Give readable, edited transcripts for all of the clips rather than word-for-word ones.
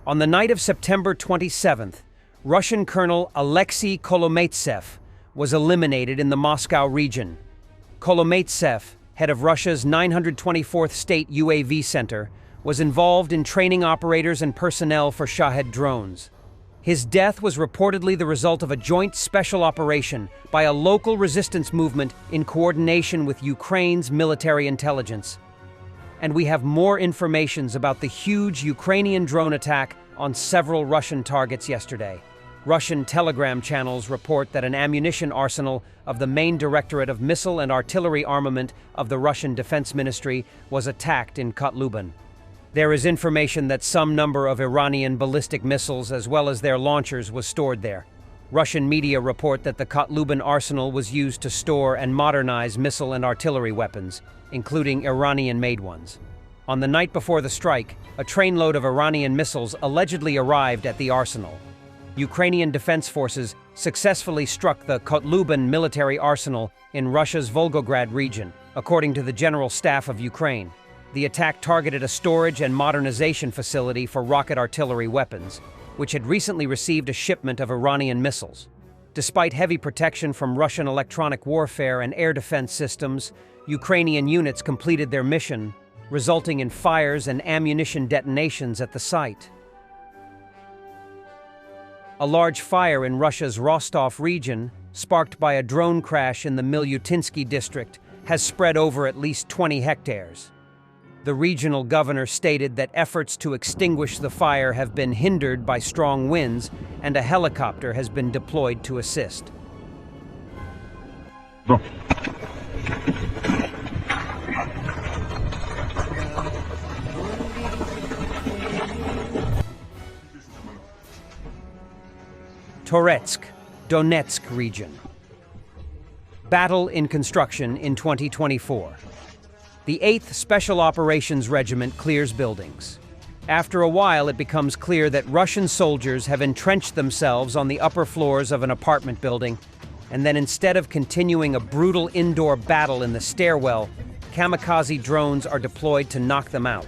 On the night of September 27th, Russian Colonel Alexei Kolomeitsev was eliminated in the Moscow region. Kolomeitsev, head of Russia's 924th State UAV Center, was involved in training operators and personnel for Shahed drones. His death was reportedly the result of a joint special operation by a local resistance movement in coordination with Ukraine's military intelligence. And we have more information about the huge Ukrainian drone attack on several Russian targets yesterday. Russian Telegram channels report that an ammunition arsenal of the main Directorate of Missile and Artillery Armament of the Russian Defense Ministry was attacked in Kotluban. There is information that some number of Iranian ballistic missiles as well as their launchers was stored there. Russian media report that the Kotluban arsenal was used to store and modernize missile and artillery weapons, including Iranian-made ones. On the night before the strike, a trainload of Iranian missiles allegedly arrived at the arsenal. Ukrainian defense forces successfully struck the Kotluban military arsenal in Russia's Volgograd region, according to the General Staff of Ukraine. The attack targeted a storage and modernization facility for rocket artillery weapons, which had recently received a shipment of Iranian missiles. Despite heavy protection from Russian electronic warfare and air defense systems, Ukrainian units completed their mission, resulting in fires and ammunition detonations at the site. A large fire in Russia's Rostov region, sparked by a drone crash in the Milyutinsky district, has spread over at least 20 hectares. The regional governor stated that efforts to extinguish the fire have been hindered by strong winds, and a helicopter has been deployed to assist. Toretsk, Donetsk region. Battle in construction in 2024. The 8th Special Operations Regiment clears buildings. After a while, it becomes clear that Russian soldiers have entrenched themselves on the upper floors of an apartment building, and then instead of continuing a brutal indoor battle in the stairwell, kamikaze drones are deployed to knock them out.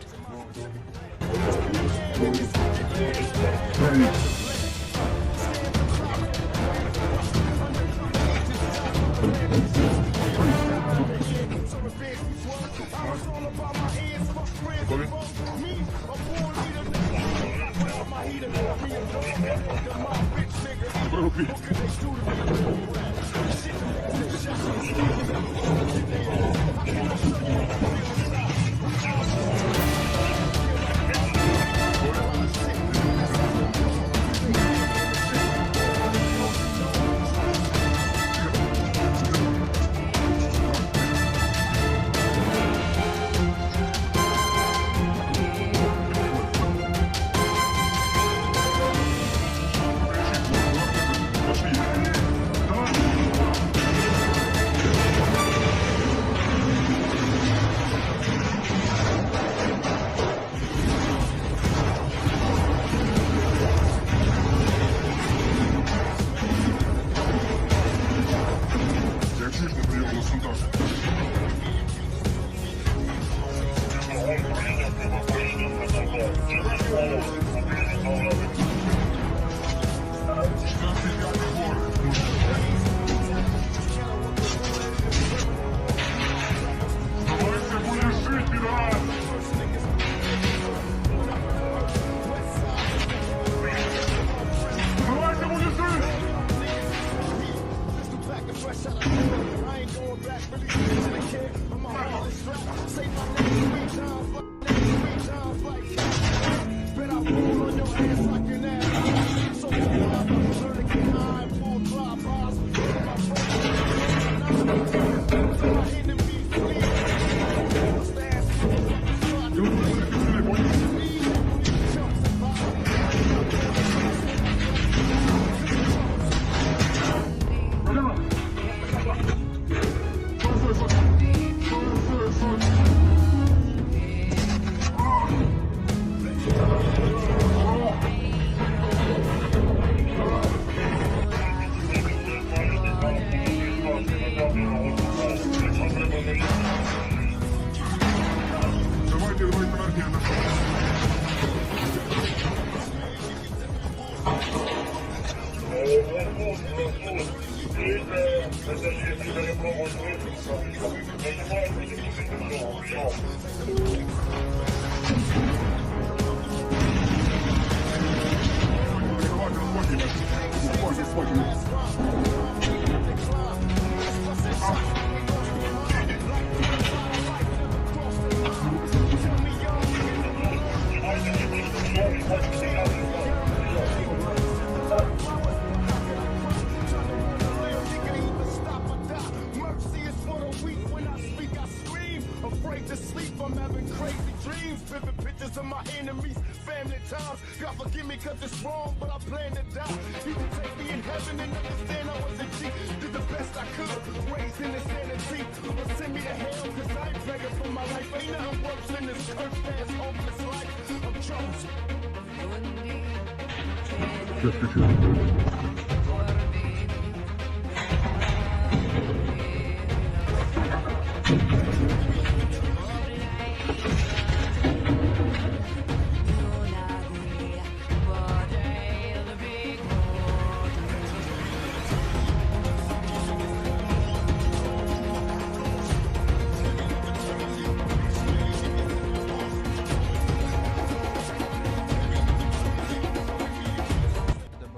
Afraid to sleep, I'm having crazy dreams, vivid pictures of my enemies, family times. God forgive me cause it's wrong, but I plan to die. He will take me in heaven and understand I was a G. Did the best I could, raised in insanity. Or send me to hell cause I ain't begging for my life. Ain't nothing worse than this cursed ass hopeless life. I'm chosen.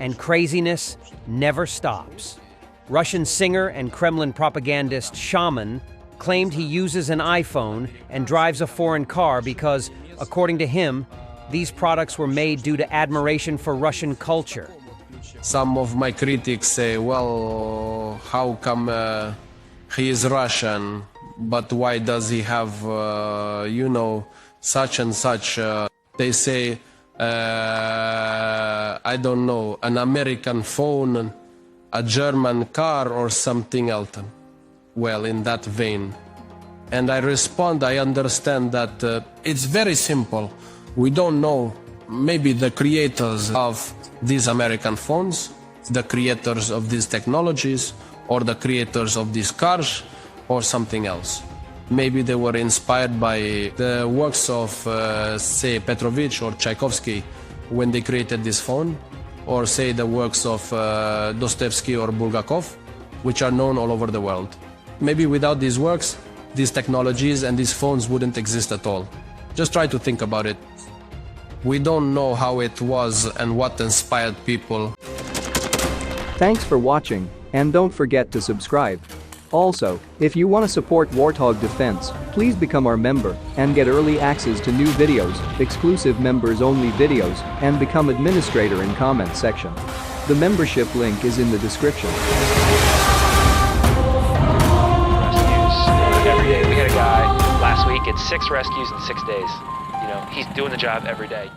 And craziness never stops. Russian singer and Kremlin propagandist Shaman claimed he uses an iPhone and drives a foreign car because, according to him, these products were made due to admiration for Russian culture. Some of my critics say, well, how come he is Russian, but why does he have, such and such? They say, I don't know, an American phone, a German car, or something else. Well, in that vein. And I respond, I understand that it's very simple. We don't know, maybe the creators of these American phones, the creators of these technologies, or the creators of these cars, or something else. Maybe they were inspired by the works of, say, Petrovich or Tchaikovsky when they created this phone, or say the works of Dostoevsky or Bulgakov, which are known all over the world. Maybe without these works, these technologies and these phones wouldn't exist at all. Just try to think about it. We don't know how it was and what inspired people. Thanks for watching, and don't forget to subscribe. Also, if you want to support Warthog Defense, please become our member and get early access to new videos, exclusive members-only videos, and become administrator in comment section. The membership link is in the description. Rescues every day. We had a guy last week at 6 rescues in 6 days. He's doing the job every day.